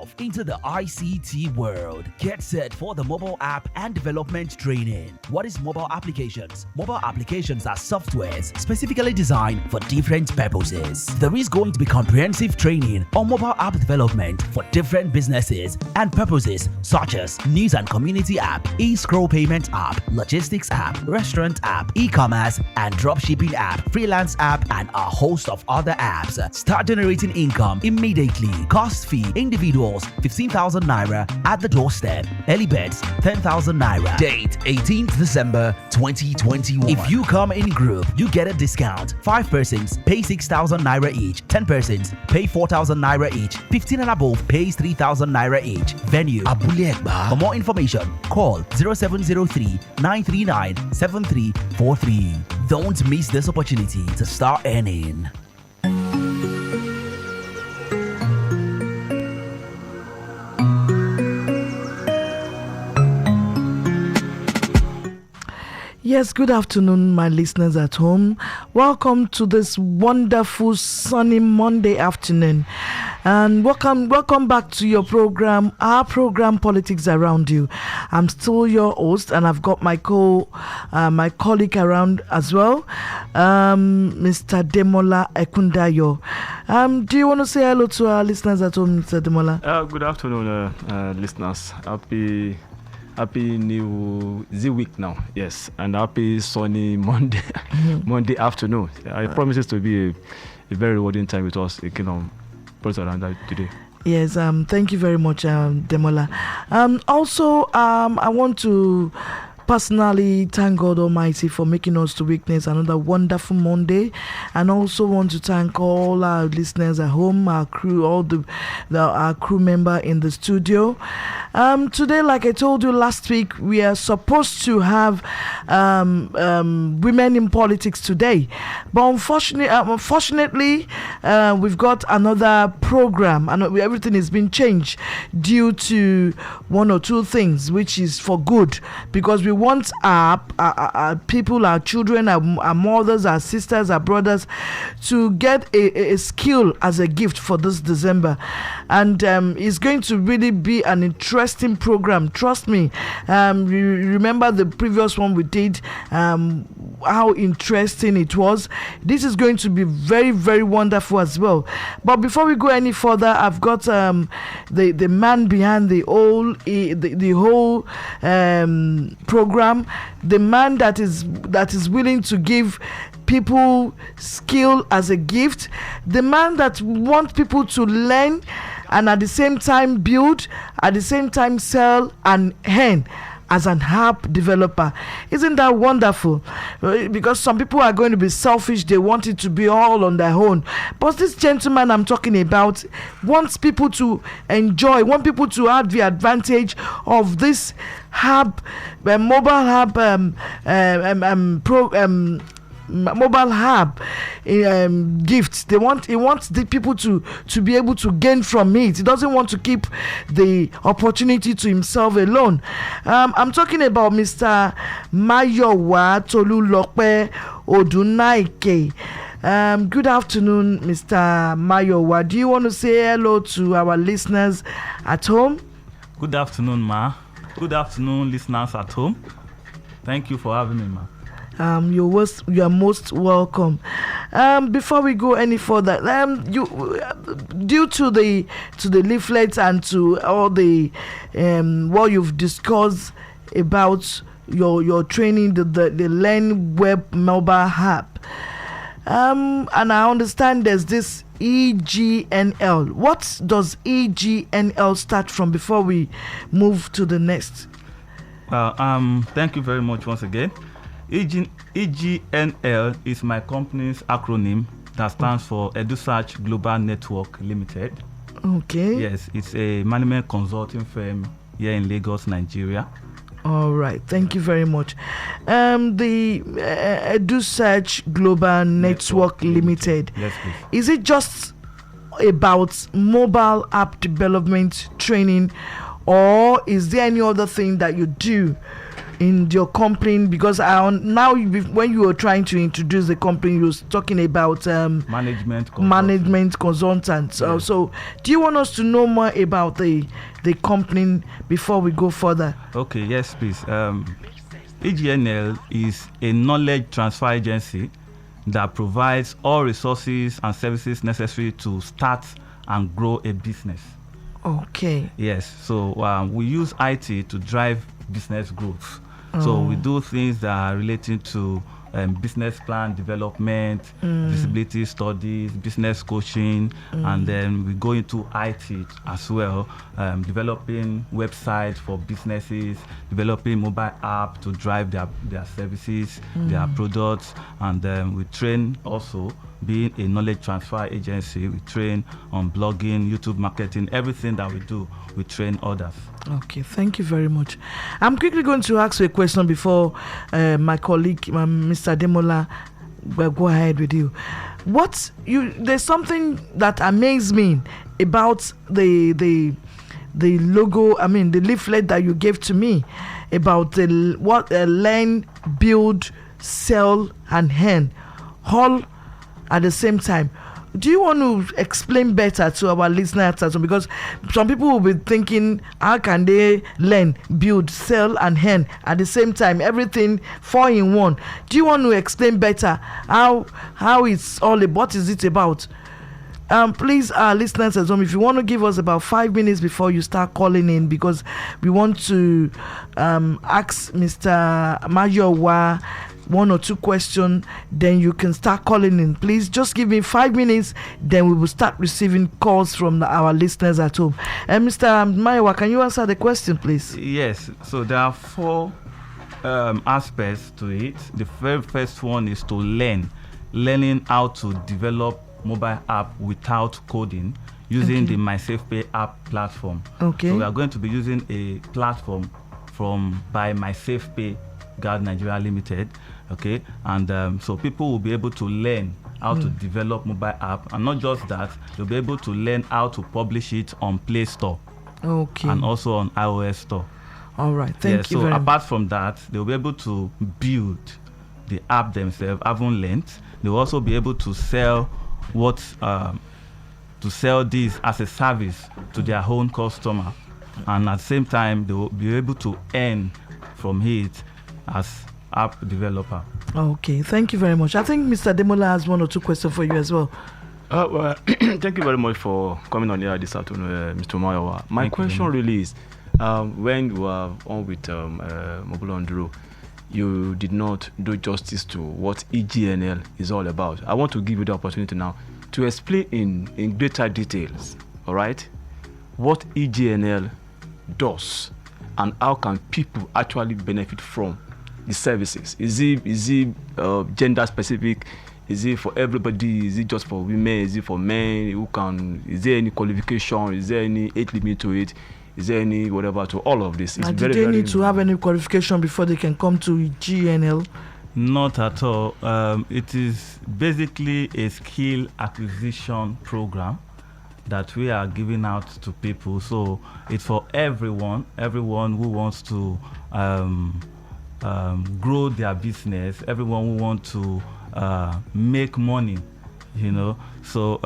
yourself into the ICT world. Get set for the mobile app and development training. What is mobile applications? Mobile applications are softwares specifically designed for different purposes. There is going to be comprehensive training on mobile app development for different businesses and purposes such as news and community app, e-scroll payment app, logistics app, restaurant app, e-commerce and dropshipping app, freelance app, and a host of other apps. Start generating income immediately. Cost fee: individuals 15,000 naira at the doorstep. Early bets 10,000 naira. Date 18th December 2021. If you come in group, you get a discount. 5 persons pay 6,000 naira each. 10 persons pay 4,000 naira each. 15 and above pays 3,000 naira each. Venue: Abule Egba. For more information, call 0703 939 7343. Don't miss this opportunity to start earning. Yes, good afternoon, my listeners at home. Welcome to this wonderful sunny Monday afternoon, and welcome back to your program, our program, Politics Around You. I'm still your host, and I've got my colleague around as well, Mr. Demola Ekundayo. Do you want to say hello to our listeners at home, Mr. Demola? Good afternoon, listeners. Happy new week now, yes, and happy sunny Monday, Monday afternoon. I promise it to be a very rewarding time with us. It can put around that today. Yes, thank you very much, Demola. Also, I want to personally thank God Almighty for making us to witness another wonderful Monday, and also want to thank all our listeners at home, our crew, our crew member in the studio. Today, like I told you last week, we are supposed to have women in politics today, but unfortunately, we've got another program, and everything has been changed due to one or two things, which is for good, because we want our people, our children, our mothers, our sisters, our brothers to get a skill as a gift for this December. And it's going to really be an interesting program. Trust me. You remember the previous one we did, how interesting it was. This is going to be very, very wonderful as well. But before we go any further, I've got the man behind the whole program, the man that is willing to give people skill as a gift, the man that wants people to learn and at the same time build, at the same time sell and earn as an app developer. Isn't that wonderful? Because some people are going to be selfish, they want it to be all on their own. But this gentleman I'm talking about wants people to enjoy, want people to have the advantage of this hub, mobile hub mobile hub gifts. He wants the people to be able to gain from it. He doesn't want to keep the opportunity to himself alone. I'm talking about Mr. Mayowa Tolulope Odunaike. Good afternoon, Mr. Mayowa. Do you want to say hello to our listeners at home? Good afternoon, Ma. Good afternoon, listeners at home. Thank you for having me, Ma. You are most welcome. Before we go any further, due to the leaflets and to all the what you've discussed about your training, the Learn Web mobile app, and I understand there's this EGNL. What does EGNL start from before we move to the next? Thank you very much once again. EGNL is my company's acronym that stands for EduSearch Global Network Limited. Okay. Yes, it's a management consulting firm here in Lagos, Nigeria. All right, thank you very much. The EduSearch Global Network Limited. Yes, please. Is it just about mobile app development training, or is there any other thing that you do in your company? Because now when you were trying to introduce the company, you was talking about management consultants. Yes. So do you want us to know more about the company before we go further? Okay, yes, please. EGNL is a knowledge transfer agency that provides all resources and services necessary to start and grow a business. Okay. Yes, so we use IT to drive business growth. So we do things that are relating to business plan development, visibility studies, business coaching, and then we go into IT as well, developing websites for businesses, developing mobile app to drive their services, their products, and then we train also. Being a knowledge transfer agency, we train on blogging, YouTube marketing, everything that we do, we train others. Okay, thank you very much. I'm quickly going to ask you a question before my colleague, Mr. Demola, will go ahead with you. There's something that amazed me about the logo, the leaflet that you gave to me about learn, build, sell, and earn all at the same time. Do you want to explain better to our listeners? Because some people will be thinking, how can they learn, build, sell, and earn at the same time? Everything 4 in 1. Do you want to explain better how it's all about? What is it about? Please, our listeners at home, if you want to give us about 5 minutes before you start calling in, because we want to ask Mr. Mayowa 1 or 2 questions, then you can start calling in. Please just give me 5 minutes, then we will start receiving calls from our listeners at home. And Mr. Mayowa, can you answer the question, please? Yes, so there are 4 aspects to it. The very first one is to learning how to develop mobile app without coding using the MySafePay app platform. Okay. So we are going to be using a platform by MySafePay Guard Nigeria Limited. Okay, and so people will be able to learn how to develop mobile app, and not just that, they'll be able to learn how to publish it on Play Store. Okay. And also on iOS Store. All right, thank you so very apart from that, they'll be able to build the app themselves, having learned. They'll also be able to sell this as a service to their own customer, and at the same time they will be able to earn from it as app developer. Okay, thank you very much. I think Mr. Demola has 1 or 2 questions for you as well. Well, thank you very much for coming on here this afternoon, Mr. Mayowa. My question really is, when you were on with Mobolorunduro, you did not do justice to what EGNL is all about. I want to give you the opportunity now to explain in greater details, all right, what EGNL does and how can people actually benefit from the services. Is it gender specific? Is it for everybody? Is it just for women? Is it for men? Is there any qualification? Is there any age limit to it? Is there any whatever to all of this? Do they need to have any qualification before they can come to GNL? Not at all. It is basically a skill acquisition program that we are giving out to people. So it's for everyone who wants to grow their business, everyone who wants to make money, So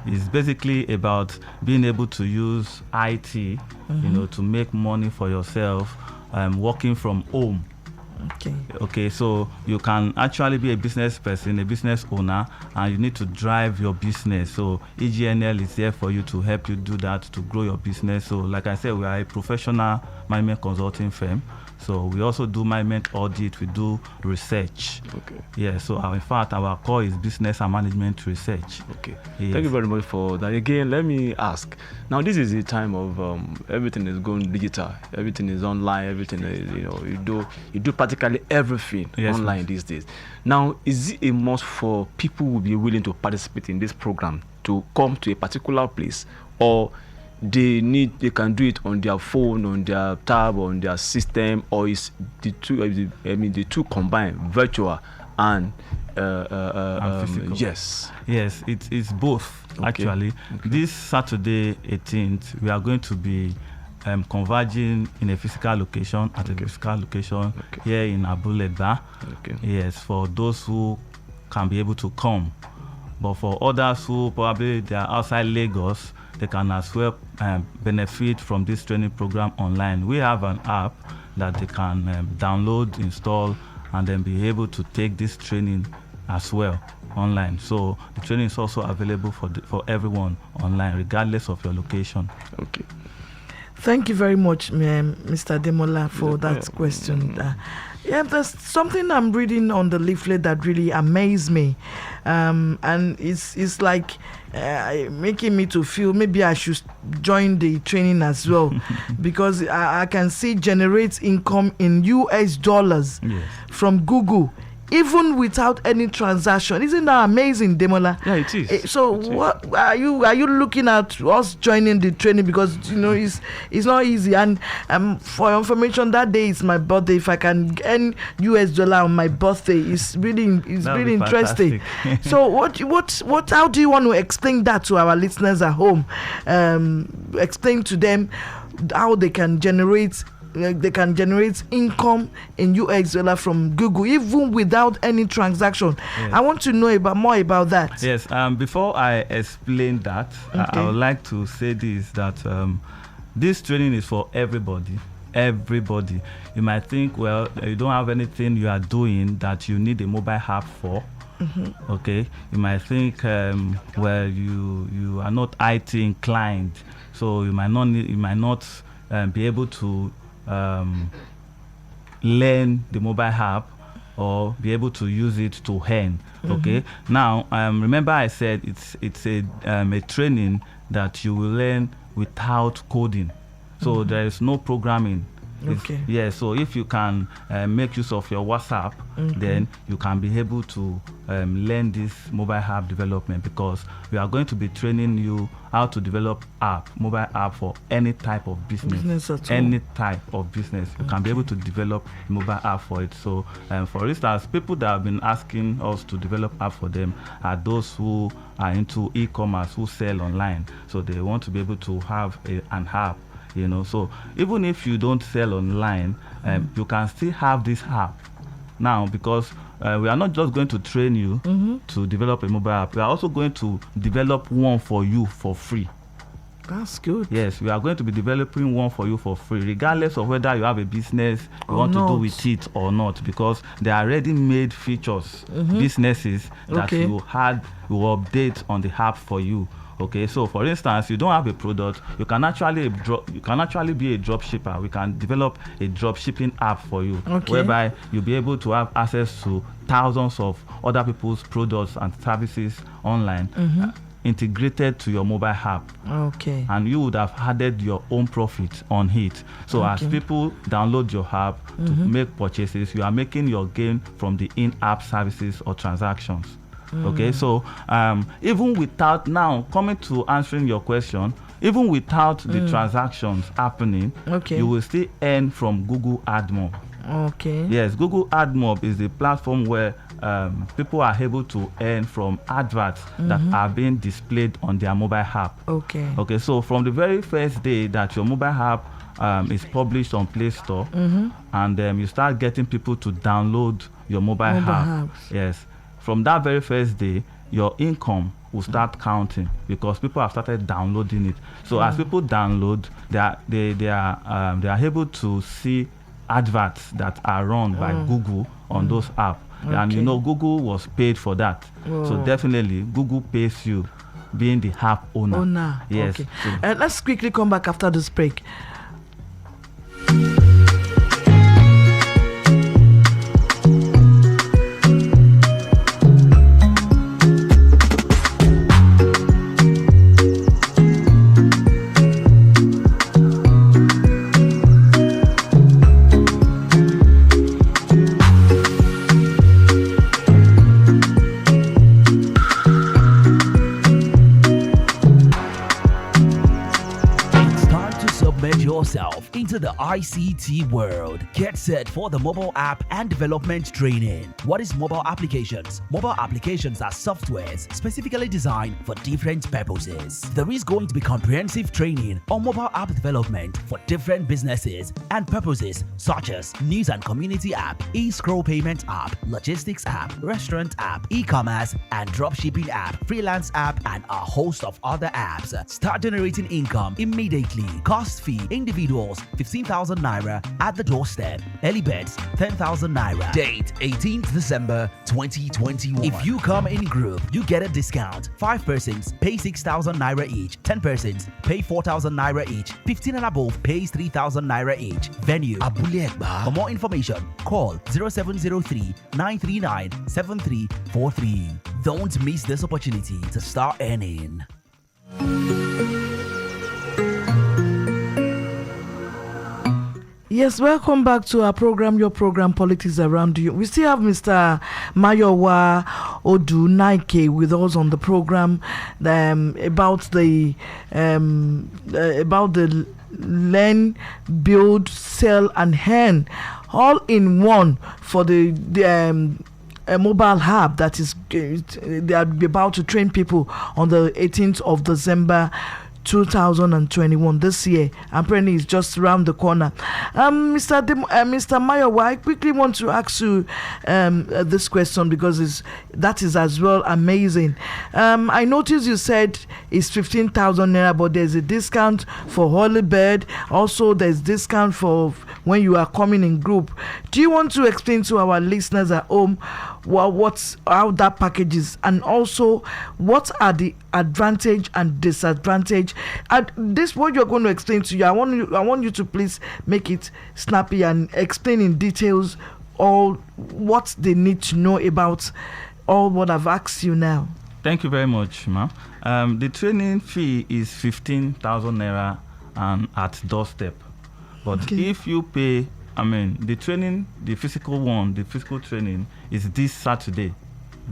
it's basically about being able to use IT, to make money for yourself, working from home. Okay, so you can actually be a business person, a business owner, and you need to drive your business. So EGNL is there for you to help you do that, to grow your business. So like I said, we are a professional management consulting firm. So we also do management audit, we do research. Okay. Yeah, so in fact, our core is business and management research. Okay. Yes. Thank you very much for that. Again, let me ask. Now, this is the time of everything is going digital. Everything is online. Everything is, you do practically everything online these days. Now, is it a must for people who will be willing to participate in this program to come to a particular place, or they can do it on their phone, on their tab, on their system, or is the two combined, virtual and physical? Yes, it's both. Okay. Actually, this Saturday 18th we are going to be converging in a physical location at a physical location here in Abulegba. Okay. Yes, for those who can be able to come. But for others who probably they are outside Lagos, they can as well benefit from this training program online. We have an app that they can download, install, and then be able to take this training as well online. So the training is also available for everyone online, regardless of your location. Okay. Thank you very much, Mr. Demola, for that question. There's something I'm reading on the leaflet that really amazed me, and it's like making me to feel maybe I should join the training as well, because I can see generates income in US dollars from Google, even without any transaction. Isn't that amazing, Demola? Yeah, it is. So what are you looking at us joining the training? Because it's not easy. And for your information, that day is my birthday. If I can earn US dollar on my birthday, it's really interesting. So what how do you want to explain that to our listeners at home? Explain to them how they can generate income in US dollar from Google, even without any transaction. I want to know more about that. Yes. Before I explain that, I would like to say this, that this training is for everybody. Everybody. You might think, well, you don't have anything you are doing that you need a mobile app for. Okay. You might think, well, you are not IT inclined, so you might not be able to learn the mobile app or be able to use it to earn. Okay. Now, remember I said it's a training that you will learn without coding. So there is no programming. Yeah, so if you can make use of your WhatsApp, then you can be able to learn this mobile app development, because we are going to be training you how to develop mobile app for any type of business any type of business. You can be able to develop mobile app for it. So for instance, people that have been asking us to develop app for them are those who are into e-commerce, who sell online. So they want to be able to have an app. So even if you don't sell online, you can still have this app now, because we are not just going to train you to develop a mobile app. We are also going to develop one for you for free. That's good. Yes, we are going to be developing one for you for free, regardless of whether you have a business you want to do with it or not, because there are already-made features, businesses that you will update on the app for you. Okay, so for instance, you don't have a product, you can actually be a drop shipper. We can develop a drop shipping app for you, whereby you'll be able to have access to thousands of other people's products and services online, integrated to your mobile app. Okay. And you would have added your own profit on it. So as people download your app to make purchases, you are making your gain from the in-app services or transactions. Okay, so even without, now coming to answering your question, even without the transactions happening, you will still earn from Google AdMob. Okay. Yes, Google AdMob is the platform where people are able to earn from adverts that are being displayed on their mobile app. Okay. Okay, so from the very first day that your mobile app is published on Play Store, and you start getting people to download your mobile app. Yes. From that very first day, your income will start counting, because people have started downloading it. So as people download, they are able to see adverts that are run by Google on those apps. And Google was paid for that. So definitely Google pays you, being the app owner. Yes. Okay. Let's quickly come back after this break. submerge yourself into the ICT world. Get set for the mobile app and development training. What is mobile applications? Mobile applications are softwares specifically designed for different purposes. There is going to be comprehensive training on mobile app development for different businesses and purposes such as news and community app, e-scroll payment app, logistics app, restaurant app, e-commerce and dropshipping app, freelance app, and a host of other apps. Start generating income immediately. Cost fee: individuals 15,000 naira at the doorstep. Early bets 10,000 naira. Date 18th December 2021. If you come in group, you get a discount. 5 persons pay 6,000 naira each. 10 persons pay 4,000 naira each. 15 and above pays 3,000 naira each. Venue Abule Egba. For more information, call 0703 939 7343. Don't miss this opportunity to start earning. Yes, welcome back to our program, your program, Politics Around You. We still have Mr. Mayowa Odunaike with us on the program about the learn, build, sell, and earn all in one for the a mobile hub that is they are about to train people on the 18th of December 2021 this year. Apparently it's just around the corner. Mr. Mayowa, I quickly want to ask you this question because that is as well amazing. I noticed you said it's 15,000 naira, but there's a discount for Holy Bird. Also, there's discount for when you are coming in group. Do you want to explain to our listeners at home how that package is, and also what are the advantage and disadvantage? This what you're going to explain to you. I want you to please make it snappy and explain in details all what they need to know about all what I've asked you now. Thank you very much, ma'am. The training fee is 15,000 naira and at doorstep. But if you pay, the training, the physical training is this Saturday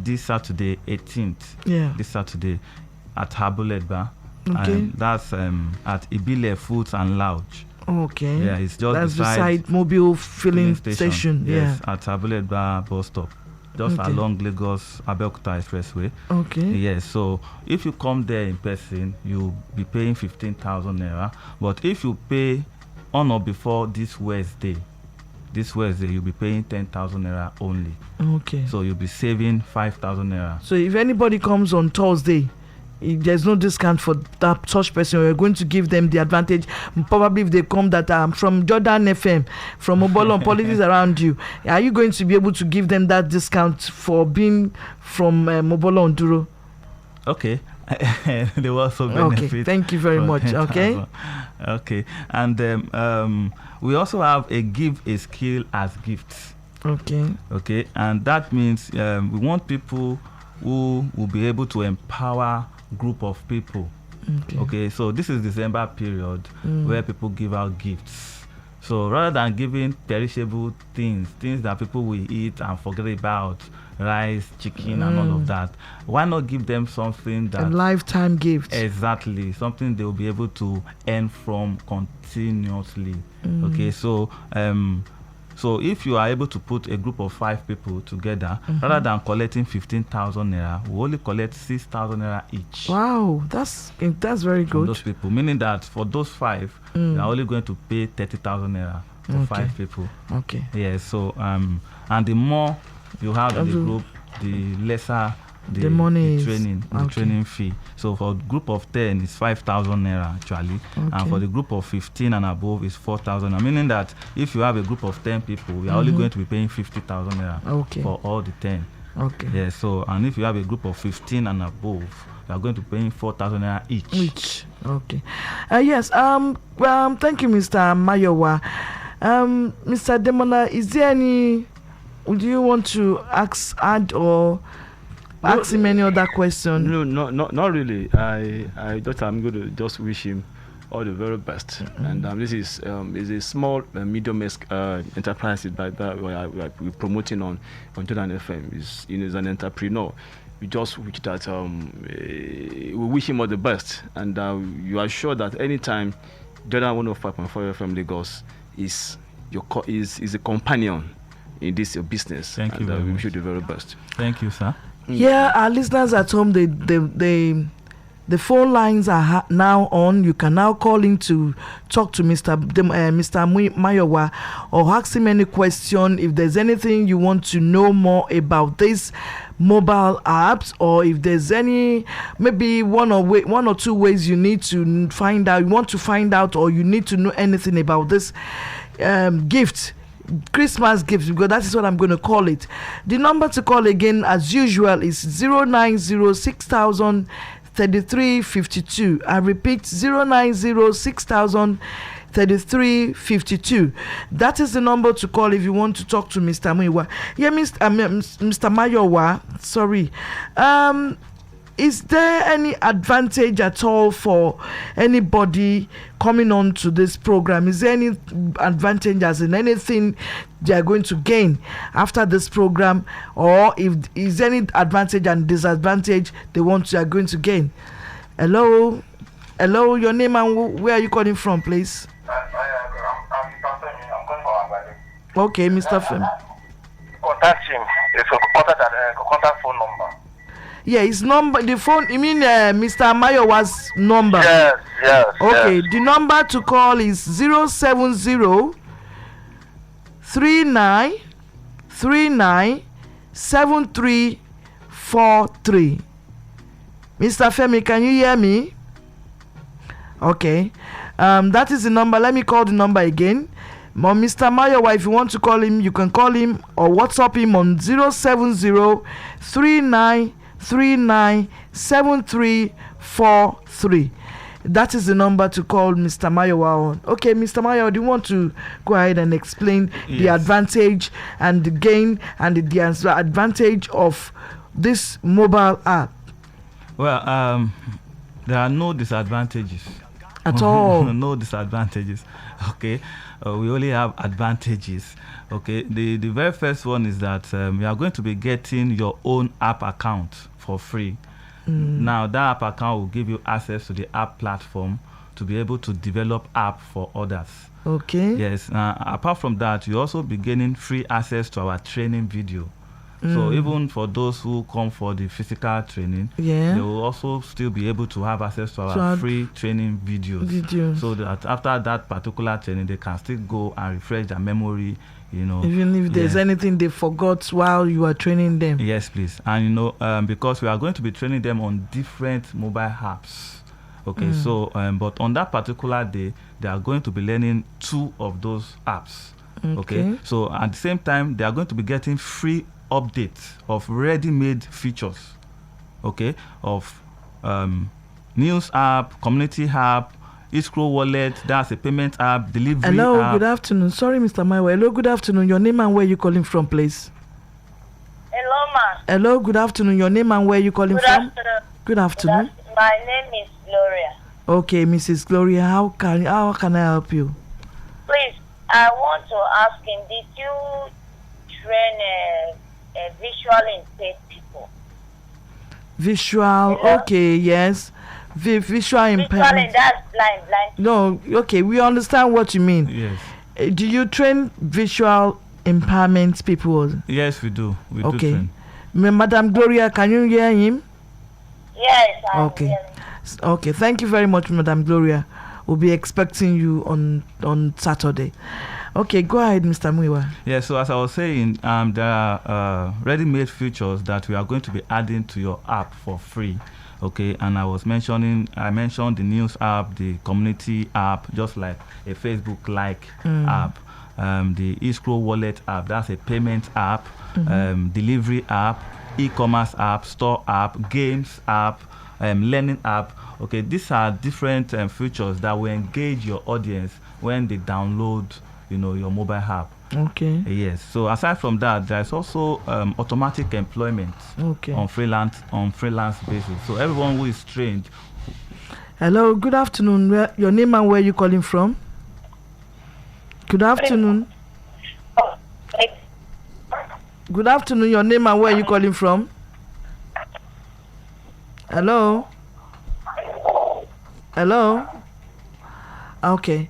18th. Yeah. This Saturday at Habuledba. Okay. And that's at Ibile Foods and Lounge. Okay. Yeah, it's just beside mobile filling station. Yes, Yeah. at Habuledba bus stop. Just along Lagos Abeokuta Expressway. Okay. Yes, so if you come there in person, you'll be paying 15,000 naira. But if you pay on or before this Wednesday, you'll be paying 10,000 naira only. Okay. So you'll be saving 5,000 naira. So if anybody comes on Thursday, there's no discount for that such person. We're going to give them the advantage. Probably if they come that are from Jordan FM, from Mobolorunduro Politics Around You, are you going to be able to give them that discount for being from Mobolorunduro? Okay. There was some benefit. Okay, thank you very much. Okay. Okay, and we also have a give a skill as gifts. Okay, and that means we want people who will be able to empower group of people. Okay, so this is December period where people give out gifts. So rather than giving perishable things that people will eat and forget about, rice, chicken, and all of that, why not give them something that a lifetime gift? Exactly, something they will be able to earn from continuously. Okay, so if you are able to put a group of 5 people together, rather than collecting 15,000 naira, we only collect 6,000 naira each. Wow, that's very good. From those people, meaning that for those 5, you are only going to pay 30,000 naira for 5 people. Okay. Yeah. So and the more you have in the group, the lesser the money training fee. So for a group of 10 it's 5,000 naira actually, and for the group of 15 and above is 4,000. Meaning that if you have a group of 10 people, we are only going to be paying 50,000 naira for all the 10. Okay. Yeah. So and if you have a group of 15 and above, you are going to be paying 4,000 naira each. Okay. Yes. Thank you, Mr. Mayowa. Mr. Demola, is there any? Do you want to add or ask him any other question? No, not really. I'm going to just wish him all the very best. And this is a small, medium enterprise that we're promoting on Jordan FM. He's an entrepreneur. We just wish that we wish him all the best, and you are sure that anytime Jordan 105.4 FM Lagos is is a companion in this your business. Thank you very we much. wish you the very best. Thank you, sir. Yeah, our listeners at home, the phone lines are now on. You can now call in to talk to Mr. Mayowa or ask him any question. If there's anything you want to know more about this mobile apps, or if there's any maybe one or two ways you need to find out, you want to find out, or you need to know anything about this gift, Christmas gifts, because that is what I'm going to call it. The number to call again, as usual, is 0906000 3352. I repeat, 0906000 3352. That is the number to call if you want to talk to Mr. Mayowa. Yeah, Mr. Mayowa, sorry. Is there any advantage at all for anybody coming on to this program? Is there any advantage, as in anything they are going to gain after this program, or if is any advantage and disadvantage they are going to gain? Hello, your name and where are you calling from, please? I'm calling from. Okay, Mr. Fem. Contact him. It's a contact phone number. Yeah, his number, the phone, you mean Mr. Mayowa's number? Yes. Okay, yes. the number to call is 070 39 7343. Mr. Femi, can you hear me? Okay. That is the number. Let me call the number again. Mr. Mayowa, if you want to call him, you can call him or WhatsApp him on 070 39 7343. That is the number to call Mr. Mayowa on. Okay, Mr. Mayowa, do you want to go ahead and explain the advantage and the gain and the disadvantage of this mobile app? Well, there are no disadvantages at all. No disadvantages. Okay, we only have advantages. Okay, the very first one is that you are going to be getting your own app account for free. Now that app account will give you access to the app platform to be able to develop app for others. Okay. Yes. Apart from that, you also be gaining free access to our training video. So even for those who come for the physical training, they will also still be able to have access to our free training videos. So that after that particular training, they can still go and refresh their memory. Even if there's anything they forgot while you are training them. Yes, please. And because we are going to be training them on different mobile apps. Okay, so but on that particular day, they are going to be learning 2 of those apps. Okay. So at the same time, they are going to be getting free updates of ready-made features. Okay, of news app, community app, Escrow wallet, that's a payment app, delivery Hello, app. good afternoon. Sorry, Mr. Mayowa. Hello, good afternoon. Your name and where you calling from, please? Hello, ma. Hello, good afternoon. Your name and where you calling from? Afternoon. Good afternoon. My name is Gloria. Okay, Mrs. Gloria, how can I help you? Please, I want to ask him, did you train visually impaired people? Visual, Hello? okay, yes. Visual impairment. Visually, that's blind. No, okay, we understand what you mean. Yes. Do you train visual impairment people? Yes, we do. We do Okay. train. Madam Gloria, can you hear him? Yes, I'm Okay. hearing. Okay, thank you very much, Madam Gloria. We'll be expecting you on Saturday. Okay, go ahead, Mr. Muiwa. Yeah, so as I was saying, there are ready-made features that we are going to be adding to your app for free. Okay, and I mentioned the news app, the community app, just like a Facebook app, the Escrow wallet app, that's a payment app, delivery app, e-commerce app, store app, games app, learning app. Okay, these are different features that will engage your audience when they download, your mobile app. Okay. Yes. So aside from that, there's also automatic employment on freelance basis. So everyone who is trained. Hello. Good afternoon. Your name and where you calling from? Good afternoon. Good afternoon. Your name and where you calling from? Hello. Hello. Okay.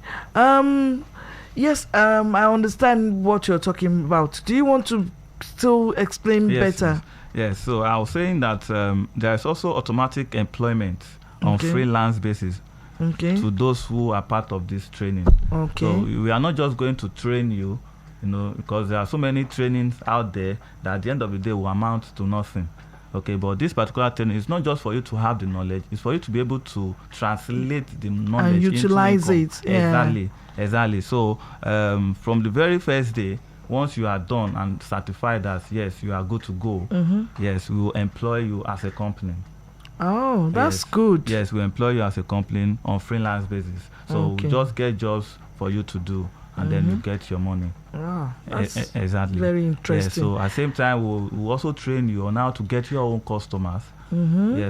Yes. I understand what you're talking about. Do you want to still explain better? Yes. So I was saying that there is also automatic employment on freelance basis. Okay. To those who are part of this training. Okay. So we are not just going to train you, because there are so many trainings out there that at the end of the day will amount to nothing. Okay, but this particular training is not just for you to have the knowledge; it's for you to be able to translate the knowledge and utilize into it. Yeah. Exactly. So from the very first day, once you are done and certified as yes, you are good to go. Yes, we will employ you as a company. Oh, that's good. Yes, we employ you as a company on freelance basis. So we just get jobs for you to do, and then you get your money. Wow, that's exactly. very interesting. So at the same time, we'll also train you on how to get your own customers.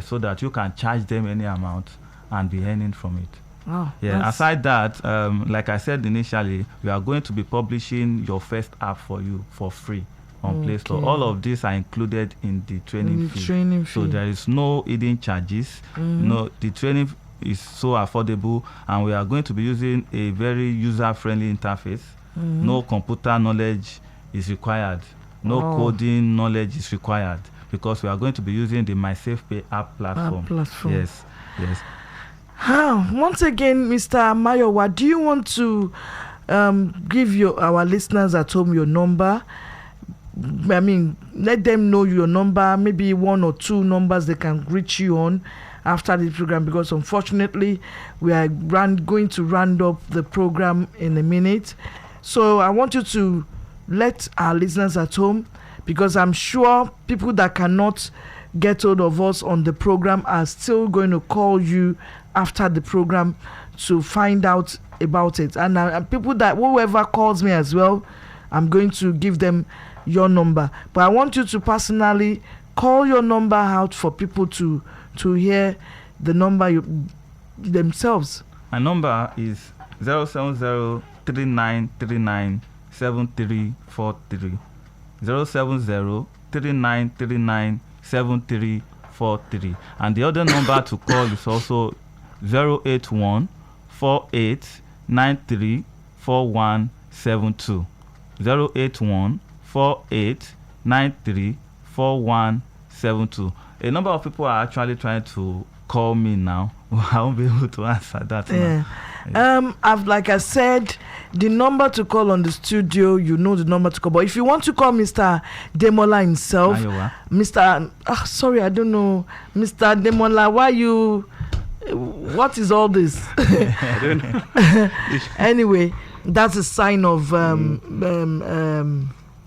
So that you can charge them any amount and be earning from it. Wow, aside that, like I said initially, we are going to be publishing your first app for you for free on Play Store. All of these are included in the training fee. So there is no hidden charges. The training is so affordable, and we are going to be using a very user-friendly interface. No computer knowledge is required. No coding knowledge is required, because we are going to be using the MySafePay app platform. Yes. Once again, Mr. Mayowa, do you want to give our listeners at home your number? I mean, let them know your number, maybe 1 or 2 numbers they can reach you on after the program, because unfortunately we are going to round up the program in a minute. So I want you to let our listeners at home, because I'm sure people that cannot get hold of us on the program are still going to call you after the program to find out about it. And people that whoever calls me as well, I'm going to give them your number. But I want you to personally call your number out for people to hear the number themselves. My number is 070-3939-7343. 070-3939-7343. And the other number to call is also 081-4893-4172. 081-4893-4172. A number of people are actually trying to call me now. I won't be able to answer that now. Like I said, the number to call on the studio, you know the number to call. But if you want to call Mr. Demola himself, sorry, I don't know, Mr. Demola, what is all this? I don't know. Anyway, that's a sign of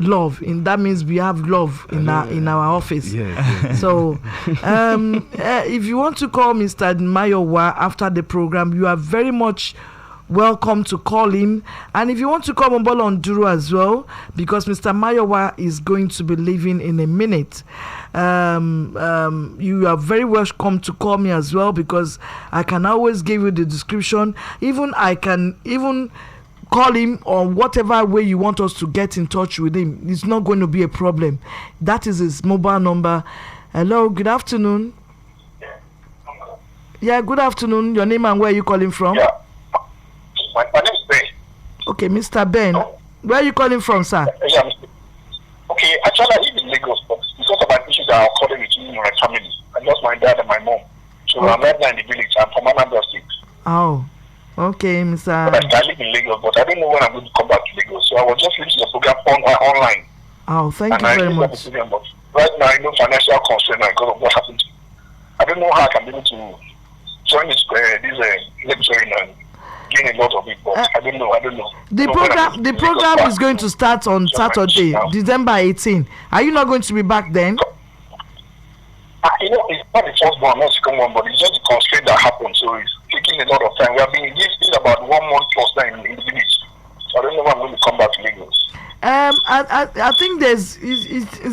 love. That means we have love in our office. Yes. So if you want to call Mr. Mayowa after the program, you are very much welcome to call him. And if you want to call Mobolorunduro as well, because Mr. Mayowa is going to be leaving in a minute, you are very welcome to call me as well, because I can always give you the description. I can call him on whatever way you want us to get in touch with him. It's not going to be a problem. That is his mobile number. Hello, good afternoon. Yeah, good afternoon. Your name and where are you calling from? Yeah. My name is Ben. Okay, Mr. Ben. Where are you calling from, sir? Yeah, okay, actually I live in Lagos, but because of an issue that I occurred with me and my family, I lost my dad and my mom. So I'm right now in the village. I'm from Anambra State. Oh. Okay, Mr. But I live in Lagos, but I don't know when I'm going to come back to Lagos. So I was just listening to the program online. Oh, thank you very much. Right now, I know financial constraint because of what happened to me. I don't know how I can be able to join this lecturing and gain a lot of it, but I don't know. The program is going to start on Saturday, December 18. Are you not going to be back then? It's not the first one, not the second one, but it's just the constraint that happened. So it's taking a lot of time. We have been in this about 1 month plus now in the village. So I don't know when I'm going to come back to Lagos. I think is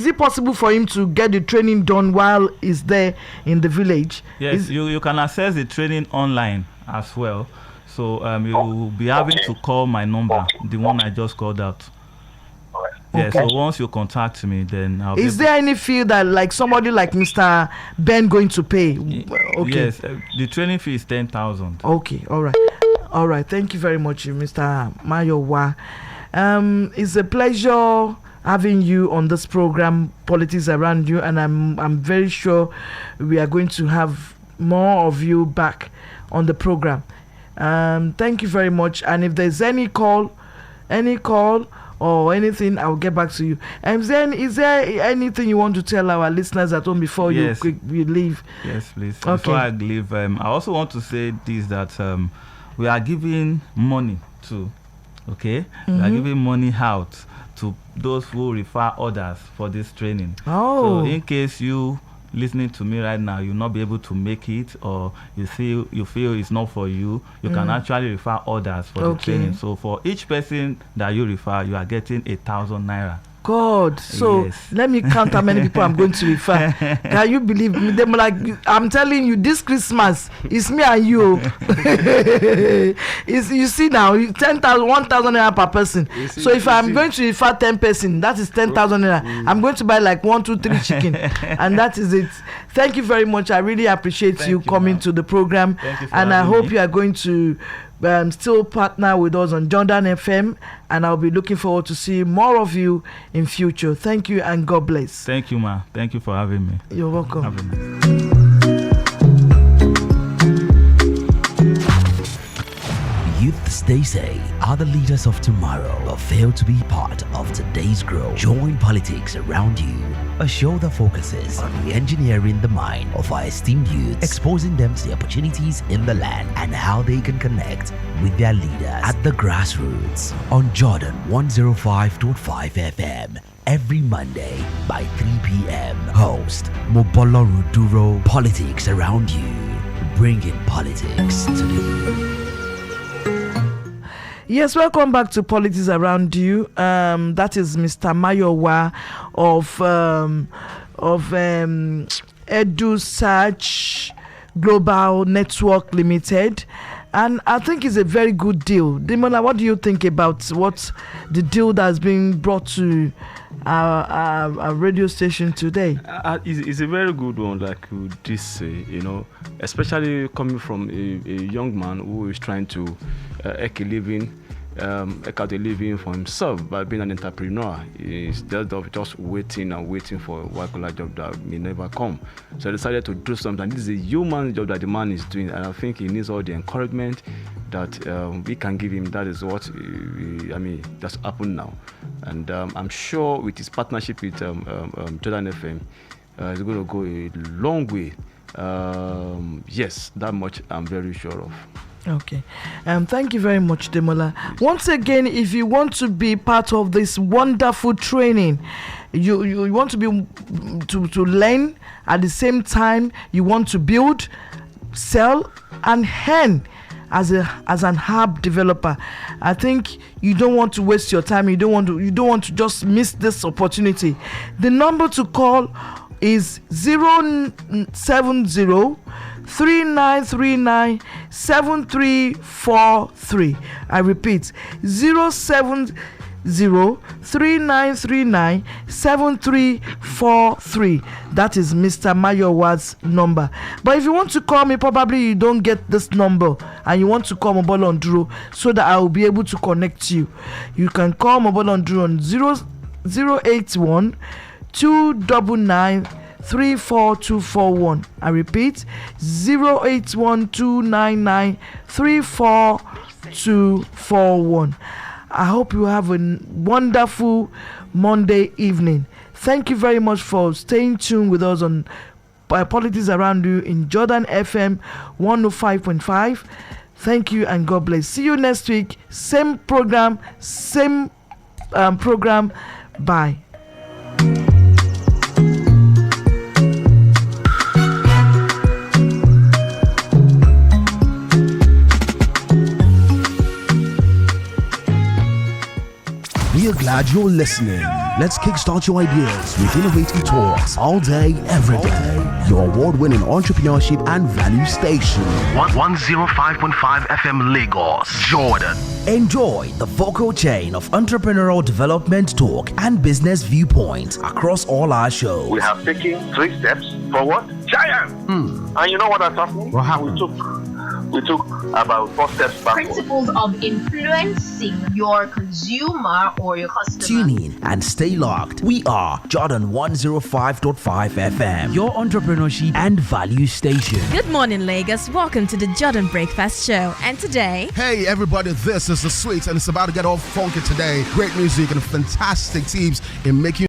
it possible for him to get the training done while he's there in the village? Yes, you can access the training online as well. So you will be having to call my number, the one I just called out. Yeah, so once you contact me, then I'll Is there any fee that like somebody like Mr. Ben going to pay? Okay. Yes, the training fee is 10,000. Okay, all right. All right. Thank you very much, Mr. Mayowa. It's a pleasure having you on this program, Politics Around You, and I'm very sure we are going to have more of you back on the program. Thank you very much. And if there's any call or anything, I'll get back to you. And then, is there anything you want to tell our listeners at home before you leave? Yes, please. Okay. Before I leave, I also want to say this, that we are giving money to, we are giving money out to those who refer others for this training. So in case you listening to me right now, you'll not be able to make it, or you feel it's not for you, you can actually refer others for the training. So for each person that you refer, you are getting 1,000 naira. God, so let me count how many people I'm going to refer. Can you believe me? Them like, I'm telling you, this Christmas it's me and you. You see now, 10,000, 1,000 naira per person. So if I'm going to refer 10 person, that is 10,000 naira. I'm going to buy like 1, 2, 3 chicken, and that is it. Thank you very much. I really appreciate you coming to the program, and I hope you are going to still partner with us on Jordan FM, and I'll be looking forward to see more of you in future. Thank you and God bless. Thank you, ma. Thank you for having me. You're welcome. Youths, they say, are the leaders of tomorrow, but fail to be part of today's growth. Join Politics Around You, a show that focuses on re-engineering the mind of our esteemed youths, exposing them to the opportunities in the land and how they can connect with their leaders at the grassroots on Jordan 105.5 FM. Every Monday by 3 p.m. Host Mobolorunduro. Politics Around You, bringing politics to the youth. Yes, welcome back to Politics Around You. That is Mr. Mayowa of Edu Search Global Network Limited, and I think it's a very good deal. Demola, what do you think about what the deal that's being brought to our radio station today? It's a very good one, like you just say, especially coming from a young man who is trying to make a living for himself by being an entrepreneur. Instead of just waiting for a white-collar job that may never come. So I decided to do something. This is a human job that the man is doing, and I think he needs all the encouragement that we can give him. That is what that's happened now. And I'm sure with his partnership with Jordan FM, it's going to go a long way. Yes, that much I'm very sure of. Okay. Thank you very much, Demola. Once again, if you want to be part of this wonderful training, you want to be to learn at the same time, you want to build, sell, and earn as an app developer. I think you don't want to waste your time. You don't want to just miss this opportunity. The number to call is 070-3939-7343. I repeat, 070-3939-7343. That is Mr. Mayowa's number. But if you want to call me, probably you don't get this number and you want to call Mobolorunduro so that I will be able to connect you. You can call Mobolorunduro on 081 299 34241. I repeat, 081 299 34241. I hope you have a wonderful Monday evening. Thank you very much for staying tuned with us on Politics Around You in Jordan FM 105.5. Thank you and God bless. See you next week. Same program, Bye. We are glad you're listening. Let's kickstart your ideas with innovative talks all day, every day. Your award-winning entrepreneurship and value station. 105.5 FM Lagos, Jordan. Enjoy the vocal chain of entrepreneurial development talk and business viewpoints across all our shows. We have taken 3 steps forward. Giant! And you know what has happened? What happened? We took we took about 4 steps back. Principles of influencing your consumer or your customer. Tune in and stay locked. We are Jordan 105.5 FM, your entrepreneurship and value station. Good morning, Lagos. Welcome to the Jordan Breakfast Show. And today, hey everybody, this is The Sweets, and it's about to get all funky today. Great music and fantastic teams in making